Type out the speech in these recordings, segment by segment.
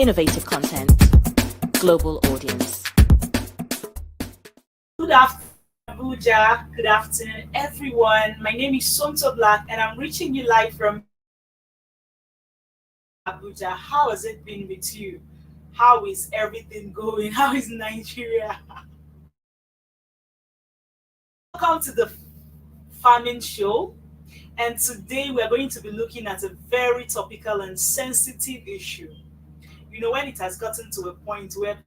innovative content, global audience. Good afternoon, Abuja. Good afternoon, everyone. My name is Somto Black, and I'm reaching you live from Abuja. How has it been with you? How is everything going? How is Nigeria? Welcome to the Farming Show. And today we're going to be looking at a very topical and sensitive issue. When it has gotten to a point where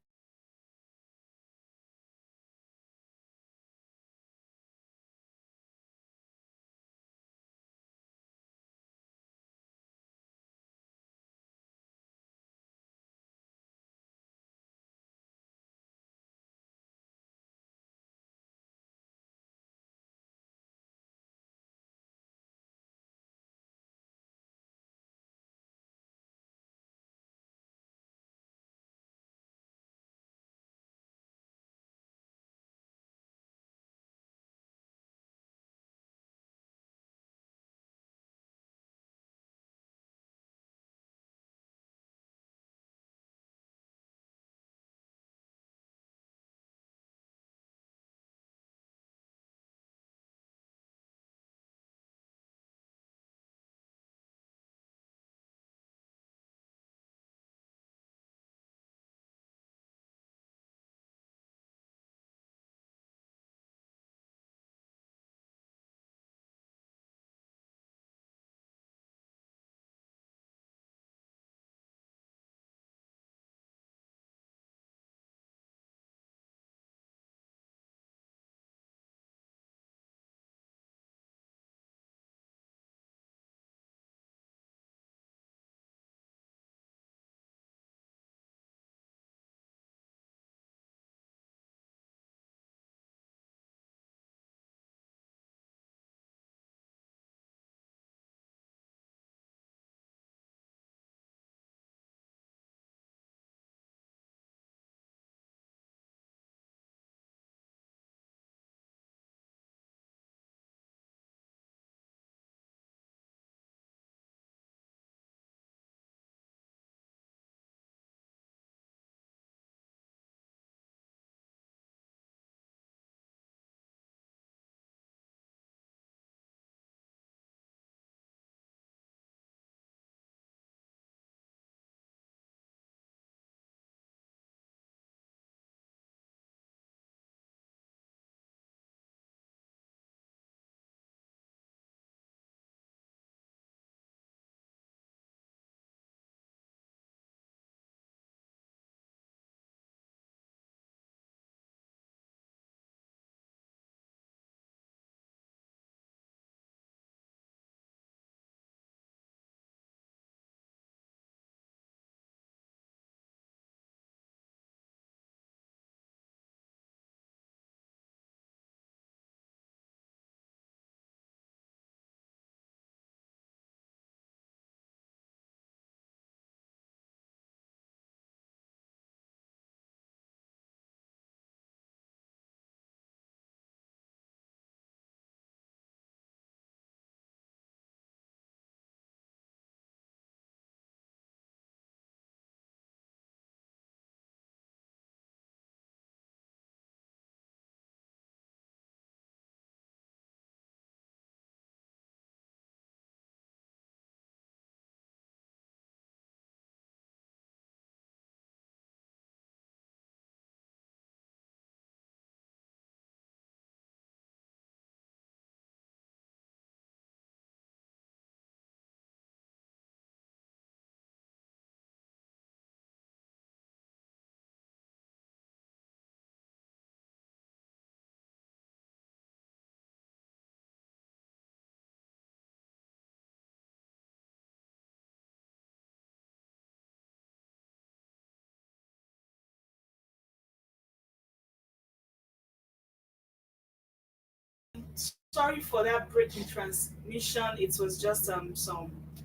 sorry for that break in transmission. It was just some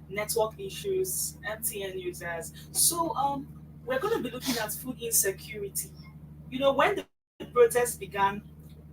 network issues, MTN users. So we're going to be looking at food insecurity. When the protest began,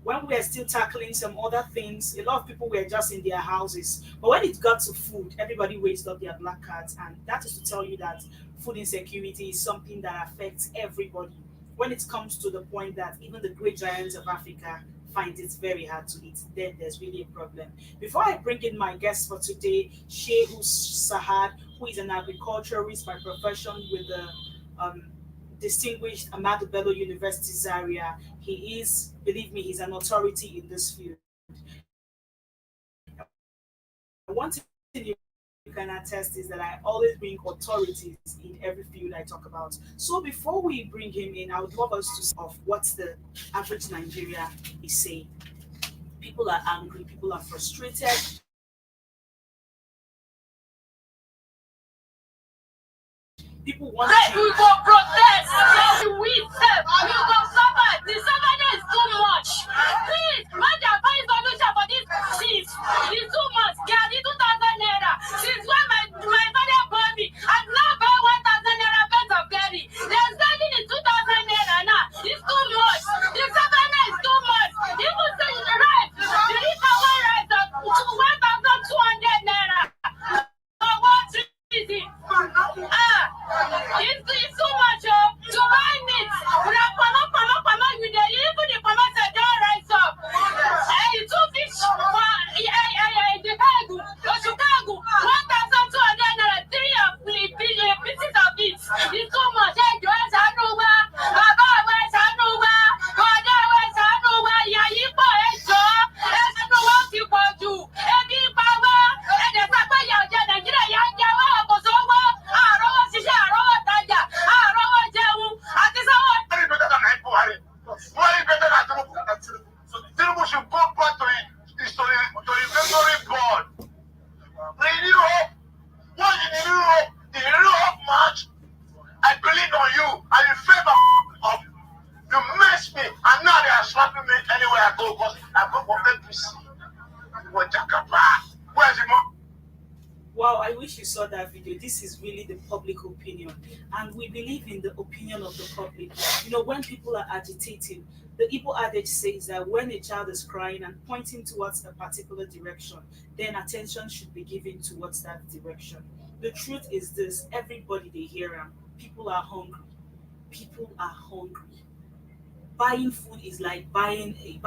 when we were still tackling some other things, a lot of people were just in their houses. But when it got to food, everybody raised up their black cards. And that is to tell you that food insecurity is something that affects everybody. When it comes to the point that even the great giants of Africa find it very hard to eat, then there's really a problem. Before I bring in my guest for today, Shehu Sahad, who is an agriculturalist by profession with the um, distinguished Ahmadu Bello University Zaria. He is, believe me, he's an authority in this field. And one thing you can attest is that I always bring authorities in every field I talk about. So before we bring him in, I would love us to start with the basics of what the average Nigeria is saying. People are angry, people are frustrated, people want change. We go protest. We sef, we go suffer. The suffering is too much. Please, make their find solution for this shit. It's too much. They are the 2,000 naira. Since when my father born me, I've now paid 1,000 naira pence of carry. They're selling it 2,000 naira now. It's too much. The suffering is too much. Even say the right, the little one rights of 1,200 naira. For what reason? It's too much to buy meat. You dey even the farmers don't rise up. Two fish for the egg, Chicago, 1,200 naira, three of pieces of it. It's too much. Ẹjọ́ ẹ ṣàánú wa, bàbá wa ẹ ṣàánú wa, ọ̀dọ́ wa ẹ ṣàánú wa, ìyà yìí pọ̀ ẹjọ́, ẹ ṣàánú wa ó ti pọ̀ jù, ebi ń pa wá, ẹ̀dẹ̀ sápẹ́ ìyà ọ̀jẹ̀ Nàìjíríà yà ń jẹ wá, kò sówó, àrọ́wọ́ ṣiṣẹ́, àrọ́wọ́ tajà, àrọ́wọ́ jẹun, àti sanwó. Why better than Tinubu? So Tinubu should go back to the memory board. Renew hope. What is the new hope? The new hope march. I believe on you. I'm in favor of you. Mess me, and now they are slapping me anywhere I go because I go for APC. Where's the money? Wow, I wish you saw that video. This is really the public opinion. And we believe in the opinion of the public. You know, when people are agitating, the Igbo adage says that when a child is crying and pointing towards a particular direction, then attention should be given towards that direction. The truth is this, everybody they hear them, people are hungry. People are hungry. Buying food is like buying a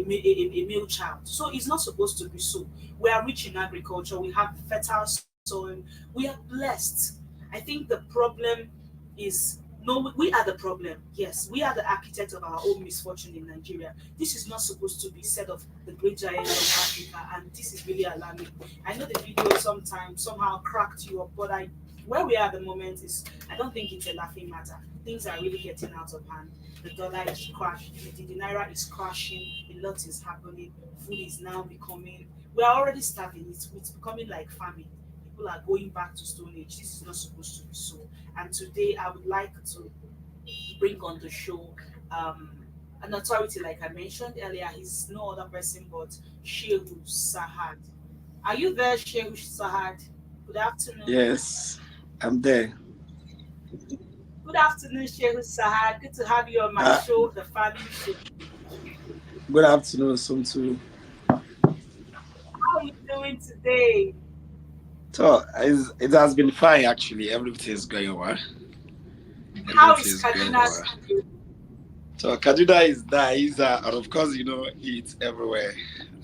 male child. So it's not supposed to be so. We are rich in agriculture, we have fertile soil, we are blessed. I think the problem is no, we are the problem. Yes, we are the architect of our own misfortune in Nigeria. This is not supposed to be said of the great giant of Africa, and this is really alarming. I know the video sometimes somehow cracked you up, but I where we are at the moment is I don't think it's a laughing matter. Things are really getting out of hand. The dollar is crashing, the naira is crashing, a lot is happening. Food is now becoming, we are already starving, it's becoming like famine. People are going back to Stone Age. This is not supposed to be so. And today I would like to bring on the show an authority, like I mentioned earlier. He's no other person but Shehu Sahad. Are you there, Shehu Sahad? Good afternoon. Yes, I'm there. Good afternoon, Shehu Sahad. Good to have you on my show, The Family Show. Good afternoon, Somto. How are you doing today? So it has been fine actually. Everything is going well. How Everything is is going Kaduna? well. So Kaduna is nice, and of course, it's everywhere.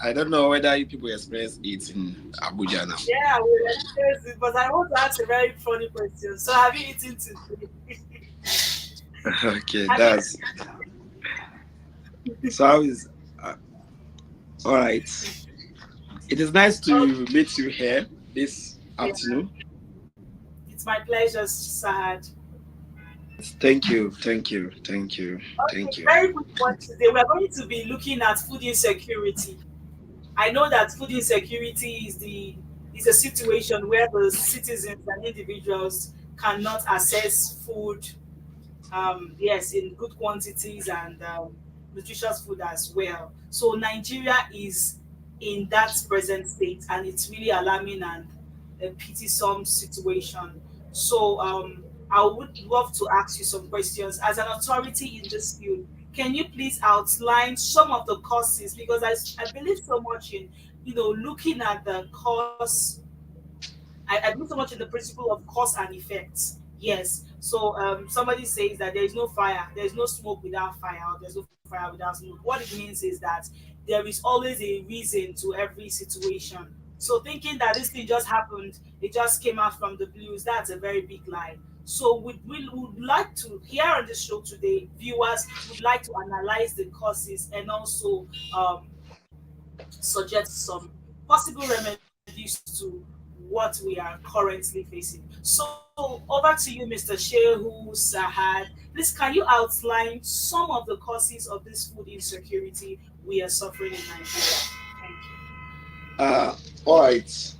I don't know whether you people experience it in Abuja now. Yeah, I will experience it, but I want to ask a very funny question. So, have you eaten today? Okay, Have that's so. How is all right? It is nice to meet you here this Yeah, afternoon. it's my pleasure, Sahad. Thank you, thank you, thank you, Okay, thank you. very quick one today. We're going to be looking at food insecurity. I know that food insecurity is a situation where the citizens and individuals cannot access food, yes, in good quantities and nutritious food as well. So Nigeria is in that present state, and it's really alarming and a pitisome situation. So I would love to ask you some questions as an authority in this field. can you please outline some of the causes? Because I believe so much in, looking at the cause. I believe so much in the principle of cause and effect. Yes. So somebody says that there is no fire, there is no smoke without fire, or there's no fire without smoke. What it means is that there is always a reason to every situation. So thinking that this thing just happened, it just came out from the blues, that's a very big lie. So we would like to, here on this show today, viewers would like to analyze the causes and also suggest some possible remedies to what we are currently facing. So over to you, Mr. Shehu Sahad. Please, can you outline some of the causes of this food insecurity we are suffering in Nigeria? Thank you. All right.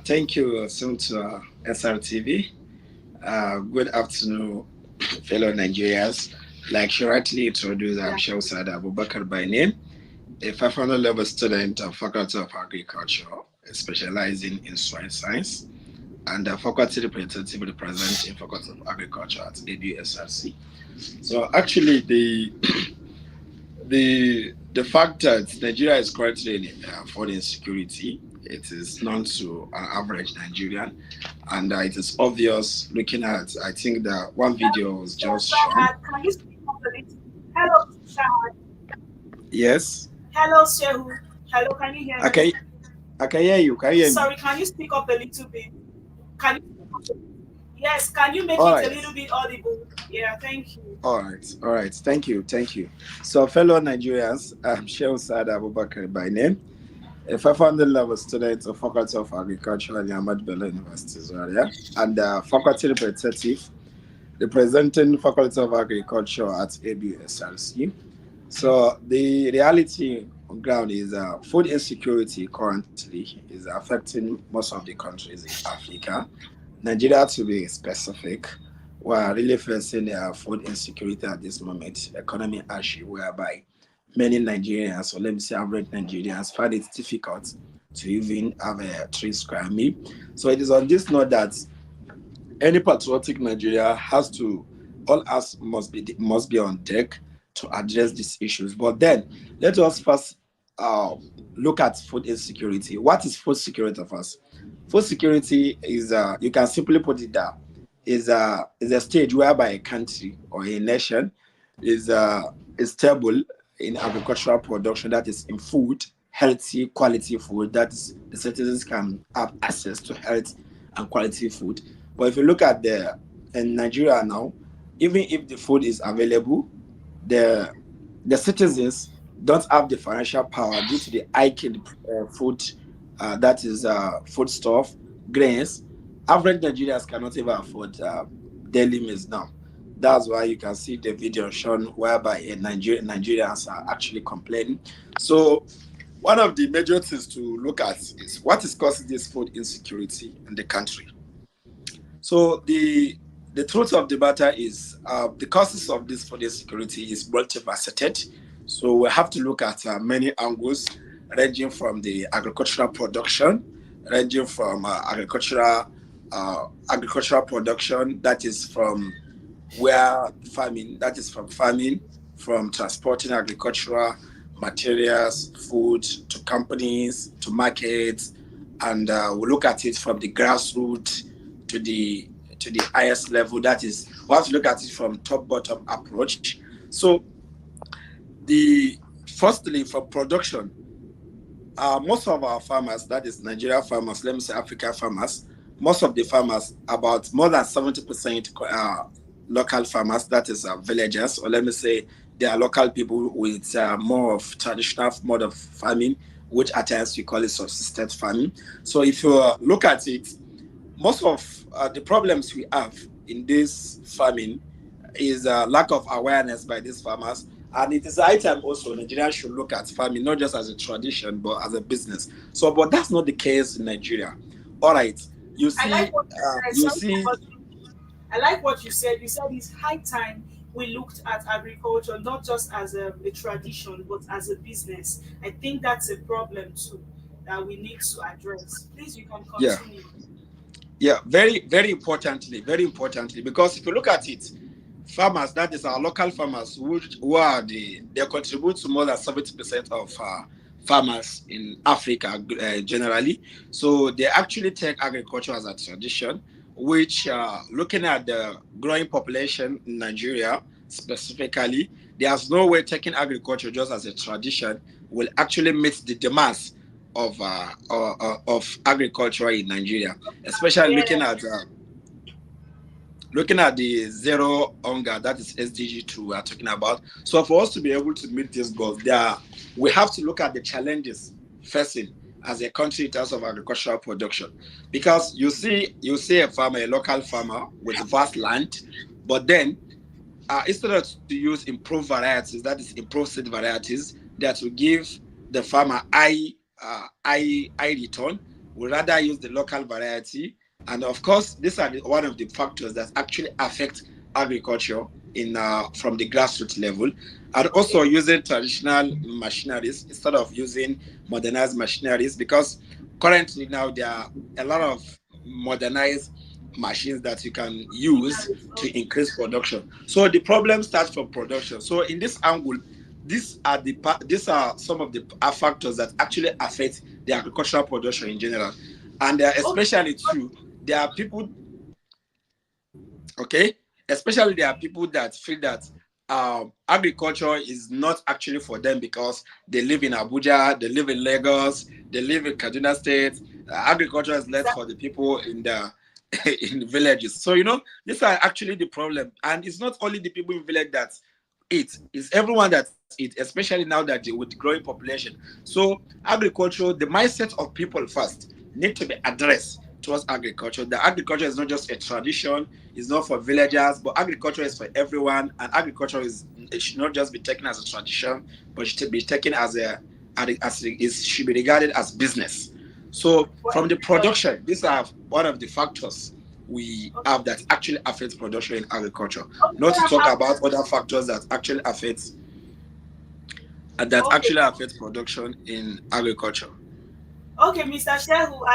Thank you, Somto SRTV. Good afternoon, fellow Nigerians. Like she rightly introduced, I'm Yeah. Shawsad Abubakar by name, a 500 level student of Faculty of Agriculture, specializing in soil science, and a faculty representative representing Faculty of Agriculture at ABUSRC. So actually, the fact that Nigeria is currently in food insecurity, it is known to an average Nigerian, and it is obvious looking at. I think that one video was Mr. just shown. Sahad, can you speak up a little? Hello, Mr. Sahad. Yes, Hello, Shehu. Hello, can you hear I me? can. I can hear you. Can you hear me? Sorry, can you speak up a little bit? Can you speak up a- Yes, can you make All it a right. little bit audible? Yeah, thank you. All right. All right. Thank you. Thank you. So, fellow Nigerians, I'm Shehu Saad Abubakar by name, a 500 level student of Faculty of Agriculture at Ahmad Bello University, Zaria, and faculty representative representing Faculty of Agriculture at ABUSRC. So the reality on ground is food insecurity currently is affecting most of the countries in Africa. Nigeria, to be specific, we're really facing food insecurity at this moment, economic issue whereby many Nigerians, or let me say average Nigerians, find it difficult to even have a 3 square meal. So it is on this note that any patriotic Nigeria has to, all us must be on deck to address these issues. But then let us first uh, look at food insecurity. What is food security of us? Food security is you can simply put it down is a stage whereby a country or a nation is stable in agricultural production, that is in food, healthy quality food, that is the citizens can have access to health and quality food. But if you look at the in Nigeria now, even if the food is available, the the citizens don't have the financial power due to the hiking food, that is food stuff, grains. Average Nigerians cannot even afford daily meals now. That's why you can see the video shown whereby Nigerians are actually complaining. So one of the major things to look at is what is causing this food insecurity in the country. So the truth of the matter is the causes of this food insecurity is multifaceted. So we have to look at many angles, ranging from the agricultural production, ranging from agricultural production, that is from where farming, that is from farming, from transporting agricultural materials, food to companies, to markets, and we look at it from the grassroots to the highest level. That is, we have to look at it from top bottom approach. So the firstly for production, most of our farmers, that is Nigeria farmers, let me say African farmers, most of the farmers, about more than 70% local farmers, that is villagers, or let me say they are local people with more of traditional mode of farming, which at times we call it subsistence farming. So if you look at it, most of the problems we have in this farming is lack of awareness by these farmers. And it is high time also Nigerians should look at farming not just as a tradition but as a business. So, but that's not the case in Nigeria. All right, you I like see, what you said. you Sorry see, for I like what you said. You said it's high time we looked at agriculture not just as a tradition but as a business. I think that's a problem too that we need to address. Please, you can yeah, continue. yeah, very, very importantly, because if you look at it, farmers, that is our local farmers, who are they contribute to more than 70% of farmers in Africa generally. So they actually take agriculture as a tradition, which looking at the growing population in Nigeria specifically, there's no way taking agriculture just as a tradition will actually meet the demands of agriculture in Nigeria, especially looking at the zero hunger, that is SDG2 we are talking about. So for us to be able to meet these goals, we have to look at the challenges facing as a country in terms of agricultural production. Because you see a farmer, a local farmer with vast land, but then instead of to use improved varieties, that is improved seed varieties, that will give the farmer high return, we rather use the local variety. And of course, these are one of the factors that actually affect agriculture in from the grassroots level. And also using traditional machineries instead of using modernized machineries, because currently now there are a lot of modernized machines that you can use to increase production. So the problem starts from production. So in this angle, these are some of the factors that actually affect the agricultural production in general, and especially too, there are people, okay, especially there are people that feel that agriculture is not actually for them because they live in Abuja, they live in Lagos, they live in Kaduna State. Agriculture is left for the people in the in the villages. So these are actually the problem, and it's not only the people in village that it's everyone that eat, especially now that with growing population. So agriculture, the mindset of people first need to be addressed towards agriculture. The agriculture is not just a tradition, it's not for villagers, but agriculture is for everyone. And agriculture it should not just be taken as a tradition, but it should be taken it should be regarded as business. So from the production, these are one of the factors we have that actually affects production in agriculture. Not to talk about other factors Okay. that actually affect production in agriculture. Okay, Mr. Shehu,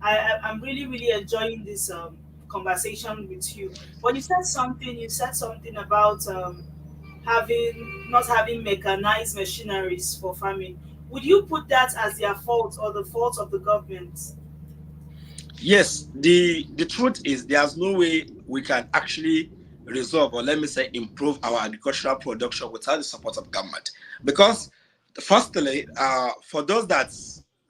I'm really, really enjoying this conversation with you. When you said something about not having mechanized machineries for farming. Would you put that as their fault or the fault of the government? Yes, the truth is there's no way we can actually resolve, or let me say improve our agricultural production without the support of government. Because firstly, for those that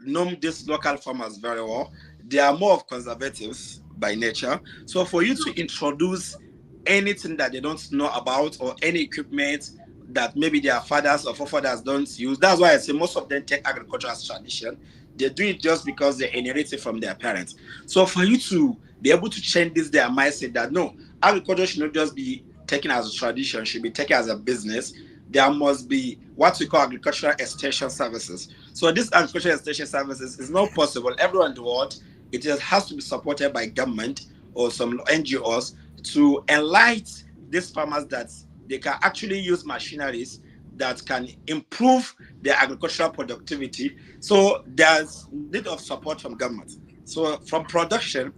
know these local farmers very well, they are more of conservatives by nature. So for you to introduce anything that they don't know about, or any equipment that maybe their fathers or forefathers don't use. That's why I say most of them take agriculture as tradition. They do it just because they inherit it from their parents. So for you to be able to change this their mindset that no, agriculture should not just be taken as a tradition, should be taken as a business. There must be what we call agricultural extension services. So this agricultural extension services is not possible everywhere in the world. It just has to be supported by government or some NGOs to enlighten these farmers that they can actually use machineries that can improve their agricultural productivity. So there's need of support from government. So from production,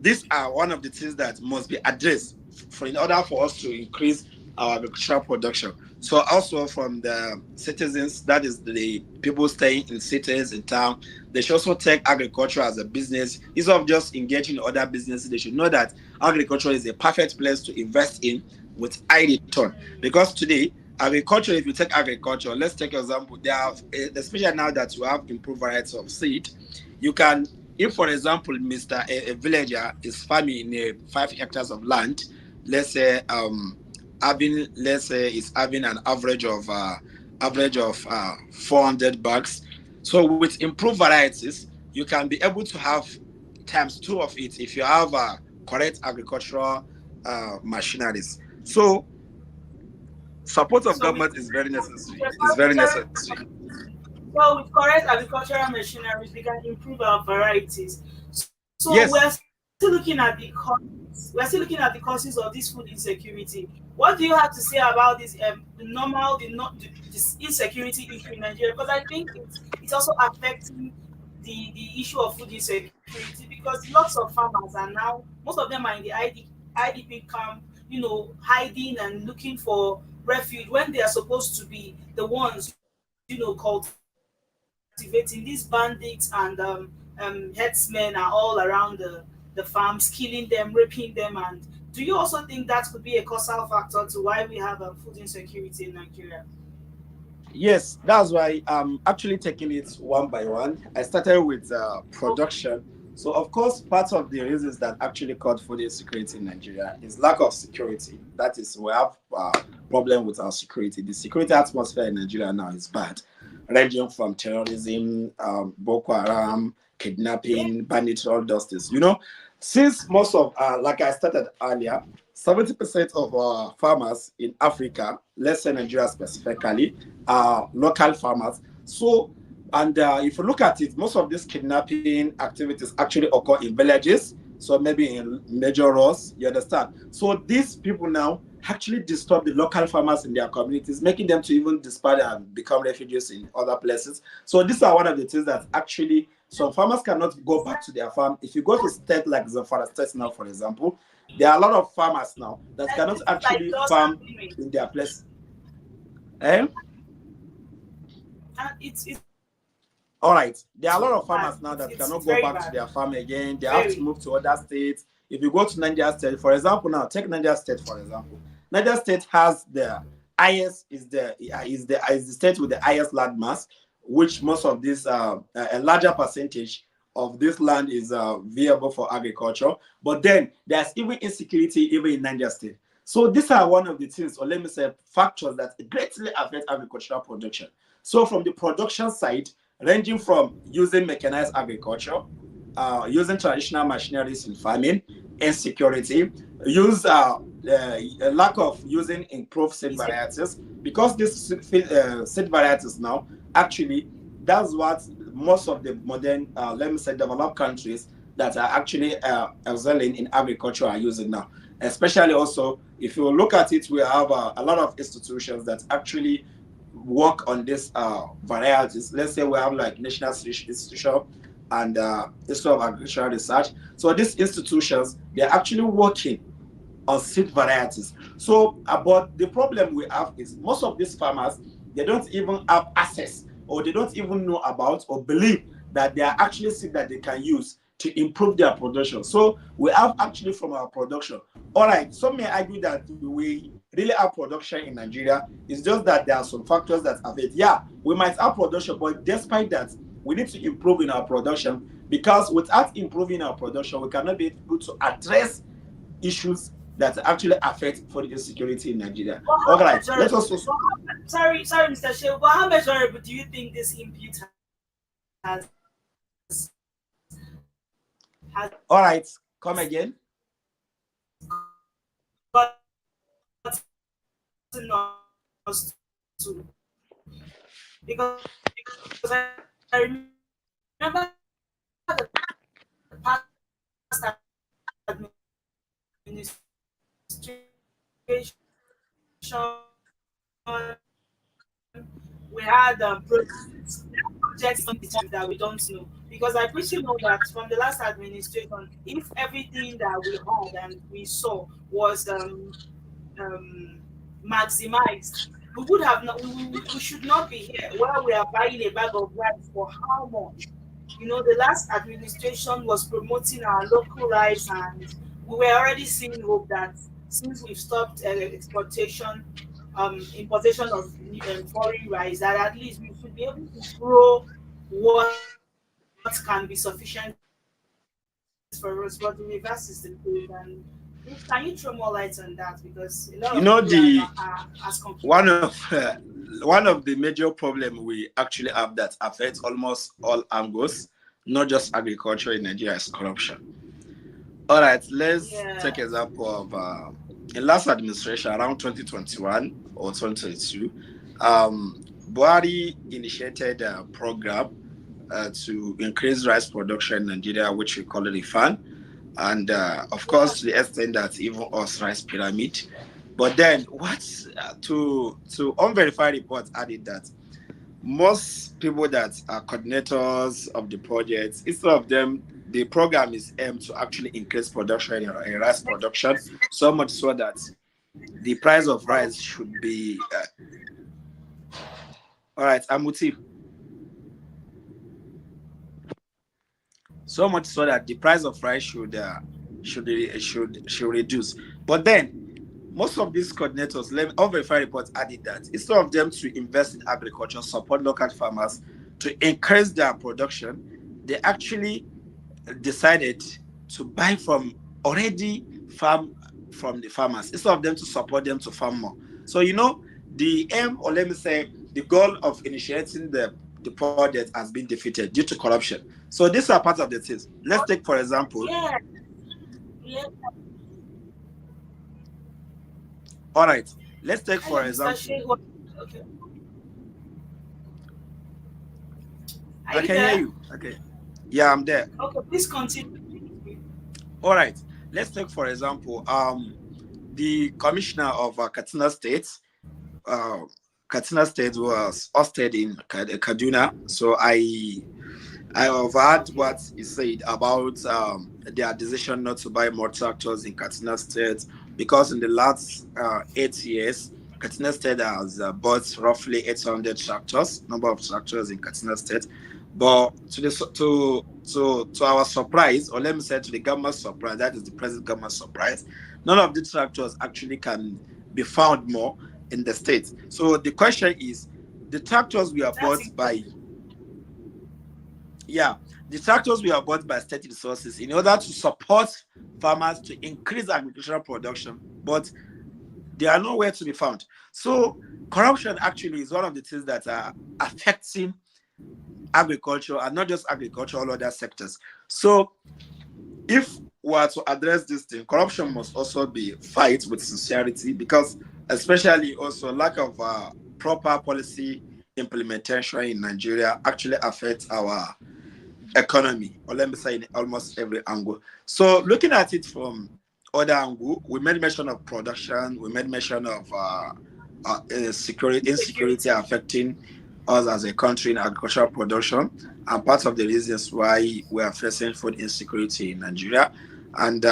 these are one of the things that must be addressed for in order for us to increase our agricultural production. So also from the citizens, that is the people staying in cities, in town, they should also take agriculture as a business. Instead of just engaging in other businesses, they should know that agriculture is a perfect place to invest in with high return. Because today, agriculture, if you take agriculture, let's take example, they have, especially now that you have improved varieties of seed, you can, if for example, a villager is farming in 5 hectares of land, let's say is having an average of 400 bags. So with improved varieties, you can be able to have times two of it if you have correct agricultural machineries. So support of So with government is very necessary. Is very agricultural necessary. Well, with correct agricultural machineries, we can improve our varieties. So Yes. we're still looking at the causes. We're still looking at the causes of this food insecurity. What do you have to say about this this insecurity issue in Nigeria? Because I think it's also affecting the issue of food insecurity, because lots of farmers are now, most of them are in the ID. IDP camp, hiding and looking for refuge when they are supposed to be the ones, cultivating. These bandits and herdsmen are all around the farms, killing them, raping them. And do you also think that could be a causal factor to why we have food insecurity in Nigeria? Yes, that's why I'm actually taking it one by one. I started with production. So, of course, part of the reasons that actually caused food insecurity in Nigeria is lack of security. That is, we have problem with our security. The security atmosphere in Nigeria now is bad, ranging from terrorism, Boko Haram, kidnapping, banditry, all those things. Since most of, like I started earlier, 70% of farmers in Africa, let's say Nigeria specifically, are local farmers. So, and if you look at it, most of these kidnapping activities actually occur in villages. So maybe in major roads, you understand? So these people now actually disturb the local farmers in their communities, making them to even disperse and become refugees in other places. So these are one of the things that actually some farmers cannot go back to their farm. If you go to state like Zamfara State now, for example, there are a lot of farmers now that And cannot this is like actually just farm happening. in their place. Eh? And it's very bad. All right. There are a lot of It's farmers now very that bad. cannot go back to their farm again. They have to move to other states. If you go to Niger State, for example, now take Niger State for example. Niger State has the highest is the state with the highest land mass, which most of this a larger percentage of this land is viable for agriculture. But then there's even insecurity even in Niger State. So these are one of the things, or let me say, factors that greatly affect agricultural production. So from the production side, ranging from using mechanized agriculture, using traditional machineries in farming, insecurity, use a lack of using improved seed varieties, because these seed varieties now actually that's what most of the modern, let me say, developed countries that are actually excelling in agriculture are using now. Especially also, if you look at it, we have a lot of institutions that actually work on these varieties. Let's say we have like National Research Institution and Institute of Agricultural Research. So these institutions, they're actually working on seed varieties. So, but the problem we have is most of these farmers, they don't even have access, or they don't even know about or believe that there are actually seeds that they can use to improve their production. So we have actually from our production. All right, some may argue that we really have production in Nigeria. It's just that there are some factors that affect. Yeah, we might have production, but despite that, we need to improve in our production, because without improving our production, we cannot be able to address issues that actually affect food insecurity in Nigeria. But All how right, let's measurable? also. Sorry, Mr. Shehu, but how measurable do you think this input has All right, come again. gotten us to? Because I remember the past administration, we had projects that we don't know. Because I pretty know that from the last administration, if everything that we heard and we saw was um, maximized, we would have not. We should not be here where we are buying a bag of rice for how much? The last administration was promoting our local rice, and we were already seeing hope that since we've stopped exportation, importation of foreign rice, that at least we should be able to grow what can be sufficient for us. But the reverse is the case. And can you throw more light on that? Because a lot of people are as confused as The me. one of one of the major problem we actually have that affects almost all angles, not just agriculture in Nigeria, is corruption. All right, let's Yeah. take example of in last administration around 2021 or 2022, Buhari initiated a program to increase rice production in Nigeria, which we call it the FAN, and of course to the extent that even us rice pyramid. But then what's to unverified reports added that most people that are coordinators of the projects, instead of them the program is aimed to actually increase production in rice production, so much so that the price of rice should be all right, Amuti. So much so that the price of rice should reduce. But then most of these coordinators, all verify reports added that instead of them to invest in agriculture, support local farmers to increase their production, they actually decided to buy from already farm from the farmers instead of them to support them to farm more. So the aim, or let me say the goal of initiating the project has been defeated due to corruption. So these are part of the things. Let's take for example. Yeah. Yeah. All right. Let's take Hello, for Mr. example. Shea. Okay. Are I you can hear there? you. Okay. Yeah, I'm there. Okay, please continue. All right. Let's take for example the commissioner of Katsina State. Uh, Katsina State was hosted in Kaduna. So I have heard what he said about their decision not to buy more tractors in Katsina State because in the last 8 years, Katsina State has bought roughly 800 tractors, number of tractors in Katsina State. But to our surprise, or let me say to the government's surprise, that is the present government's surprise, none of the tractors actually can be found more in the state. So the question is, the tractors we are That's bought by interesting. yeah, the tractors were bought by state resources in order to support farmers to increase agricultural production, but they are nowhere to be found. So corruption actually is one of the things that are affecting agriculture, and not just agriculture, all other sectors. So if we are to address this thing, corruption must also be fight with sincerity, because especially also lack of proper policy implementation in Nigeria actually affects our economy, or let me say in almost every angle. So looking at it from other angle, we made mention of production, we made mention of security, insecurity Security. affecting us as a country in agricultural production, and part of the reasons why we are facing food insecurity in Nigeria. And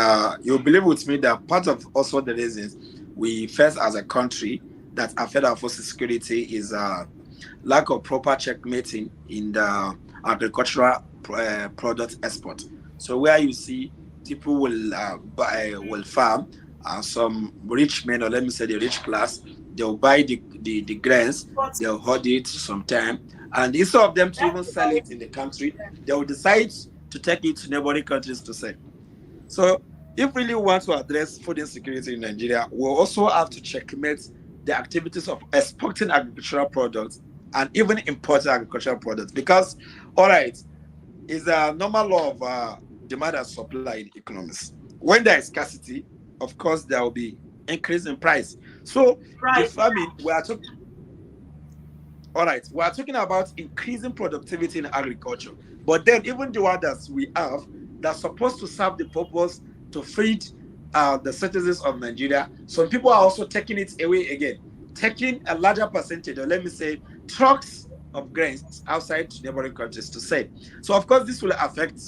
you'll believe with me that part of also the reasons we face as a country that affect our food security is lack of proper checkmating in the agricultural product export. So where you see people will farm, some rich men, or let me say the rich class, they'll buy the grains, But they'll hold it some time, and instead of them to even that's sell about it in the country, they will decide to take it to neighboring countries to sell. So if really we want to address food insecurity in Nigeria, we'll also have to checkmate the activities of exporting agricultural products and even importing agricultural products. Because, all right, it's a normal law of demand and supply in economics. When there is scarcity, of course, there will be increase in price. So the price. farming, we are talking all right, we are talking about increasing productivity in agriculture. But then, even the others we have that's supposed to serve the purpose to feed the citizens of Nigeria, some people are also taking it away again, taking a larger percentage, or let me say, trucks of grains outside to neighboring countries to sell. So, of course, this will affect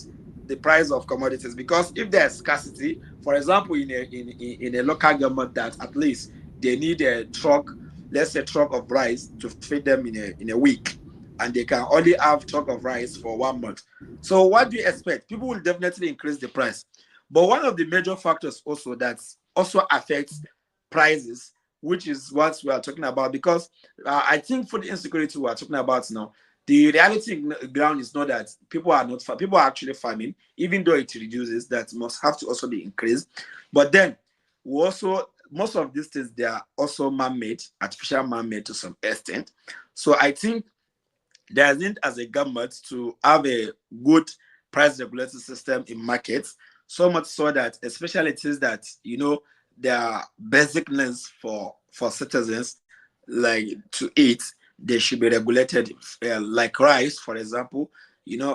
the price of commodities, because if there's scarcity, for example, in a local government that at least they need a truck, let's say truck of rice to feed them in a week, and they can only have truck of rice for 1 month. So what do you expect? People will definitely increase the price. But one of the major factors also that also affects prices, which is what we are talking about, because I think food insecurity we are talking about now, the reality ground is not that people are not people are actually farming, even though it reduces, that must have to also be increased. But then we also, most of these things, they are also man-made, artificial man-made to some extent. So I think there isn't, as a government, to have a good price regulatory system in markets, so much so that, especially things that there are basic needs for citizens, like to eat, they should be regulated, like rice, for example.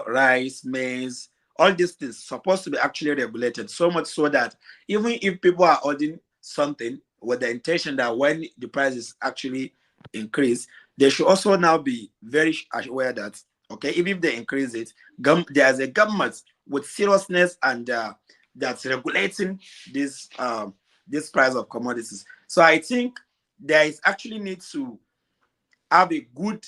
Rice, maize, all these things supposed to be actually regulated, so much so that even if people are ordering something with the intention that when the price is actually increased, they should also now be very aware that, okay, even if they increase it, there's a government with seriousness and that's regulating this price of commodities. So I think there is actually need to have a good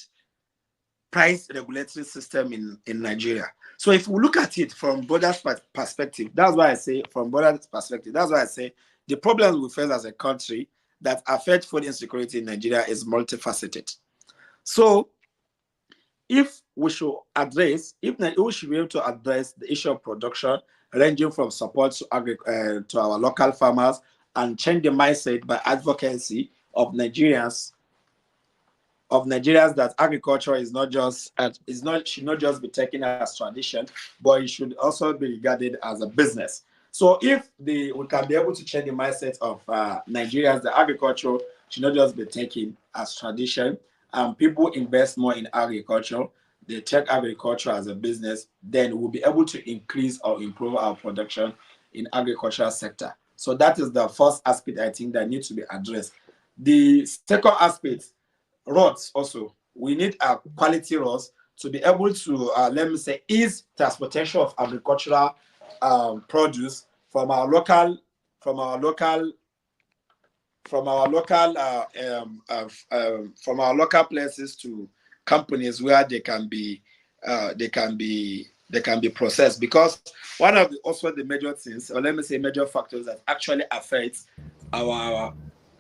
price regulatory system in Nigeria. So if we look at it from borders perspective, that's why I say from borders perspective, that's why I say the problems we face as a country that affect food insecurity in Nigeria is multifaceted. So if we should address, if we should be able to address the issue of production, ranging from support to our local farmers, and change the mindset by advocacy of Nigerians that agriculture is not just should not just be taken as tradition, but it should also be regarded as a business. So if we can be able to change the mindset of Nigerians that agriculture should not just be taken as tradition, and people invest more in agriculture, they take agriculture as a business, then we'll be able to increase or improve our production in agricultural sector. So that is the first aspect I think that needs to be addressed. The second aspect, roads also. We need quality roads to be able to, let me say, ease transportation of agricultural produce from our local places to companies where they can be processed. Because one of also the major things, or let me say major factors that actually affects our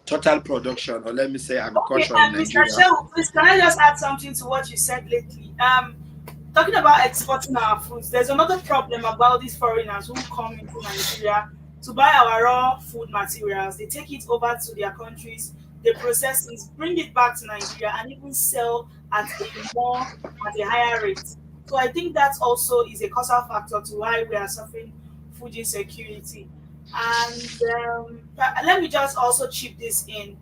total production, or let me say Okay, agriculture in Mr. Nigeria. Shehu, please can I just add something to what you said lately? Talking about exporting our foods, there's another problem about these foreigners who come into Nigeria to buy our raw food materials. They take it over to their countries, they process it, bring it back to Nigeria, and even sell at a higher rate. So I think that also is a causal factor to why we are suffering food insecurity. And let me just also chip this in.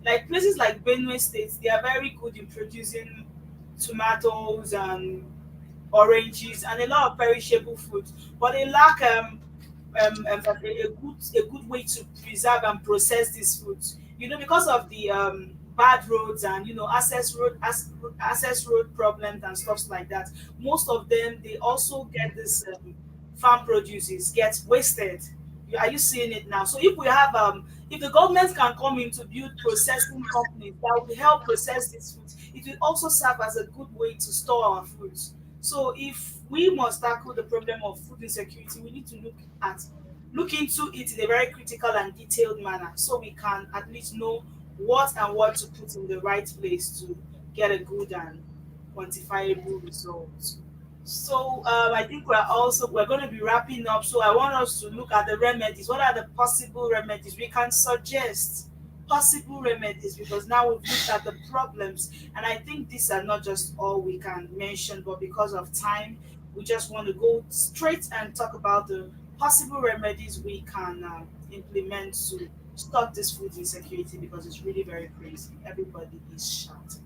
Like places like Benue State, they are very good in producing tomatoes and oranges and a lot of perishable foods, but they lack a good way to preserve and process these foods. Because of the bad roads and access road problems and stuff like that. Most of them they also get this farm produces get wasted. Are you seeing it now? So if the government can come in to build processing companies that will help process these foods, it will also serve as a good way to store our foods. So if we must tackle the problem of food insecurity, we need to look into it in a very critical and detailed manner so we can at least know what to put in the right place to get a good and quantifiable result. So I think we're going to be wrapping up. So I want us to look at the remedies. What are the possible remedies we can suggest? Possible remedies, because now we've looked at the problems, and I think these are not just all we can mention, but because of time, we just want to go straight and talk about the possible remedies we can implement to stop this food insecurity, because it's really very crazy. Everybody is shouting.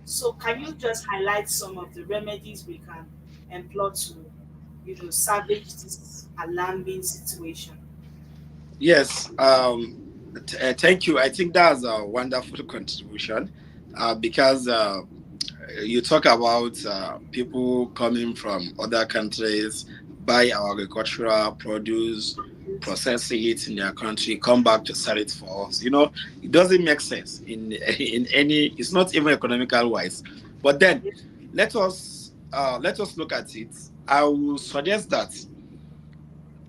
So can you just highlight some of the remedies we can employ to, salvage this alarming situation? Yes, thank you. I think that's a wonderful contribution because you talk about people coming from other countries, buy our agricultural produce, process it in their country, come back to sell it for us. It doesn't make sense in any. It's not even economical wise. But then let us look at it. I will suggest that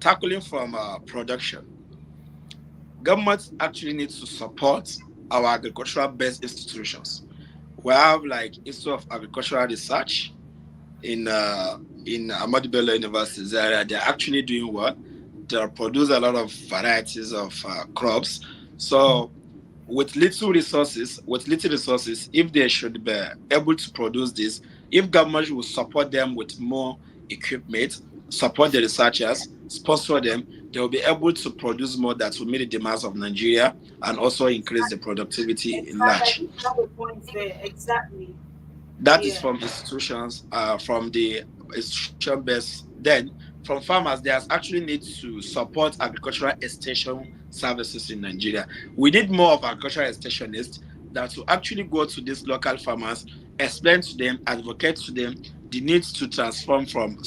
tackling from production, government actually needs to support our agricultural based institutions. We have like Institute of Agricultural Research in Ahmadu Bello University Zaria. They're actually doing what? They produce a lot of varieties of crops. So with little resources, if they should be able to produce this, if government will support them with more equipment, support the researchers, sponsor them, they will be able to produce more that will meet the demands of Nigeria and also increase the productivity in Exactly. I large. think you have a point there. Exactly. That is Yeah. from institutions, from the institution base. Then from farmers, there's actually need to support agricultural extension services in Nigeria. We need more of agricultural extensionists that will actually go to these local farmers, explain to them, advocate to them, the need to transform from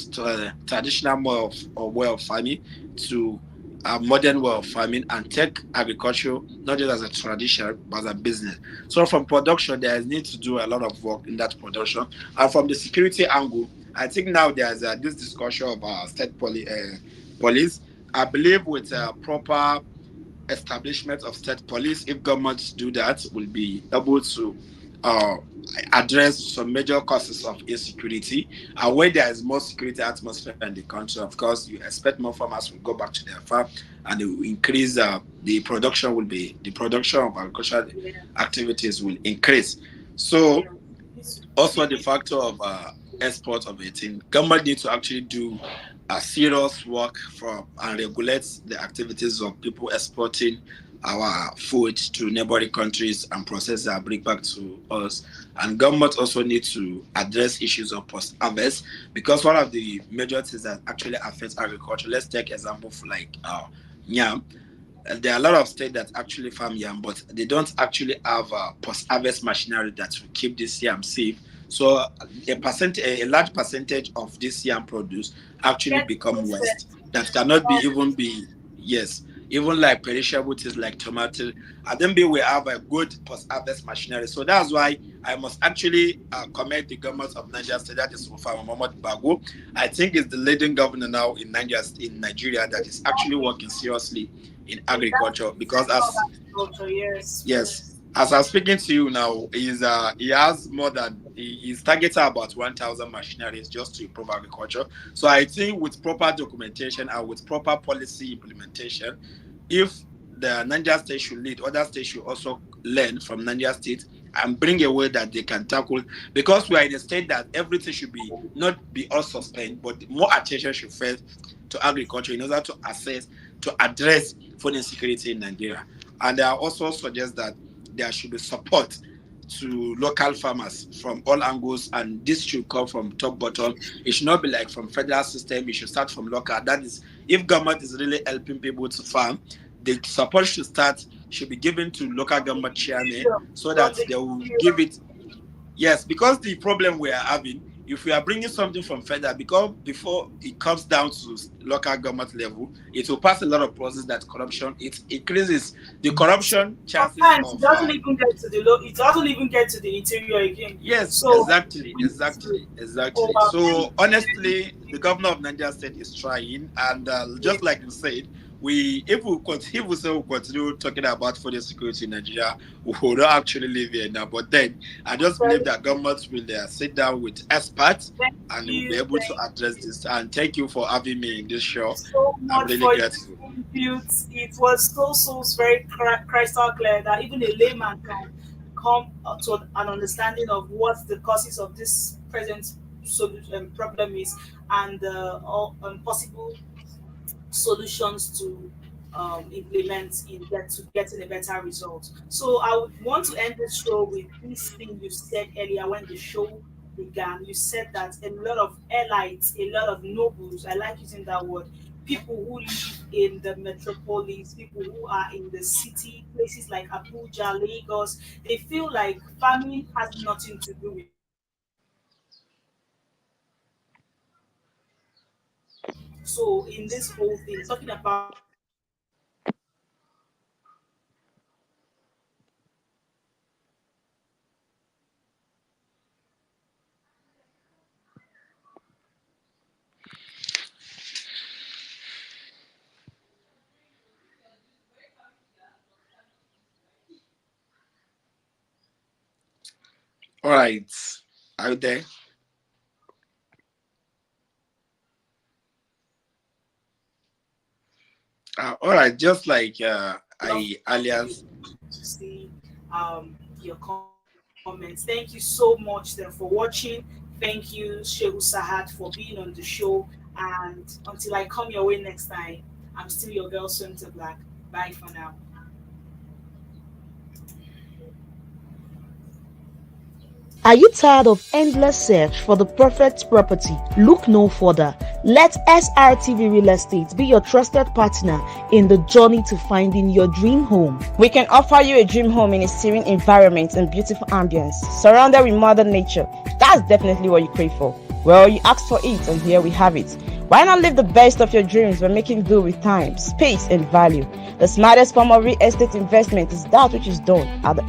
traditional way of farming to a modern way of farming and take agriculture not just as a tradition but as a business. So from production, there is need to do a lot of work in that production, and from the security angle, I think now there's this discussion of state police. I believe with proper establishment of state police, if governments do that, will be able to uh, address some major causes of insecurity. And when there is more security atmosphere in the country, of course, you expect more farmers will go back to their farm, and it will increase the production will be the production of agricultural activities will increase. So also the factor of export of 18, government need to actually do a serious work from and regulate the activities of people exporting our food to neighboring countries and process and bring back to us. And government also need to address issues of post-harvest, because one of the major things that actually affects agriculture, let's take example for like yam. There are a lot of states that actually farm yam, but they don't actually have post-harvest machinery that will keep this yam safe. So a large percentage of this yam produce actually become waste that cannot be even be even like perishable things like tomato. And then we have a good post-harvest machinery. So that's why I must actually commend the government of Nigeria State, that is Farmer Muhammad Bago. I think it's the leading governor now in Nigeria that is actually working seriously in agriculture, because as I'm speaking to you now, he has more than he's targeted about 1,000 machineries just to improve agriculture. So I think with proper documentation and with proper policy implementation, if the Nigeria State should lead, other states should also learn from Nigeria State and bring a way that they can tackle, because we are in a state that everything should be not be all suspended, but more attention should fed to agriculture in order to address food insecurity in Nigeria. And I also suggest that there should be support to local farmers from all angles, and this should come from top bottom. It should not be like from federal system. It should start from local. That is, if government is really helping people to farm, the support should be given to local government chairmen, so that they will give it. Yes, because the problem we are having, if we are bringing something from federal, because before it comes down to local government level, it will pass a lot of process that corruption, it increases the corruption chances. Sometimes it doesn't even get to the it doesn't even get to the interior again. Yes, so, exactly. So honestly, the governor of Nigeria State is trying, and just like you said, if we continue talking about food security in Nigeria, we will not actually live here now. But then I just believe that governments will sit down with experts and will be able to address this. And thank you for having me in this show. So I'm really grateful. It was so very crystal clear that even a layman can come to an understanding of what the causes of this present problem is, and all possible solutions to implement to getting a better result. So I would want to end this show with this thing you said earlier when the show began. You said that a lot of elites, a lot of nobles, I like using that word, people who live in the metropolis, people who are in the city, places like Abuja, Lagos, they feel like farming has nothing to do with. So in this whole thing, talking about All right, are you there? All right, just like I earlier. To see your comments. Thank you so much then for watching. Thank you, Shehu Sahad, for being on the show. And until I come your way next time, I'm still your girl, Somto Black. Bye for now. Are you tired of endless search for the perfect property? Look no further. Let SRTV Real Estate be your trusted partner in the journey to finding your dream home. We can offer you a dream home in a serene environment and beautiful ambience, surrounded with modern nature. That's definitely what you crave for. Well, you asked for it, and here we have it. Why not live the best of your dreams by making do with time, space, and value? The smartest form of real estate investment is that which is done at the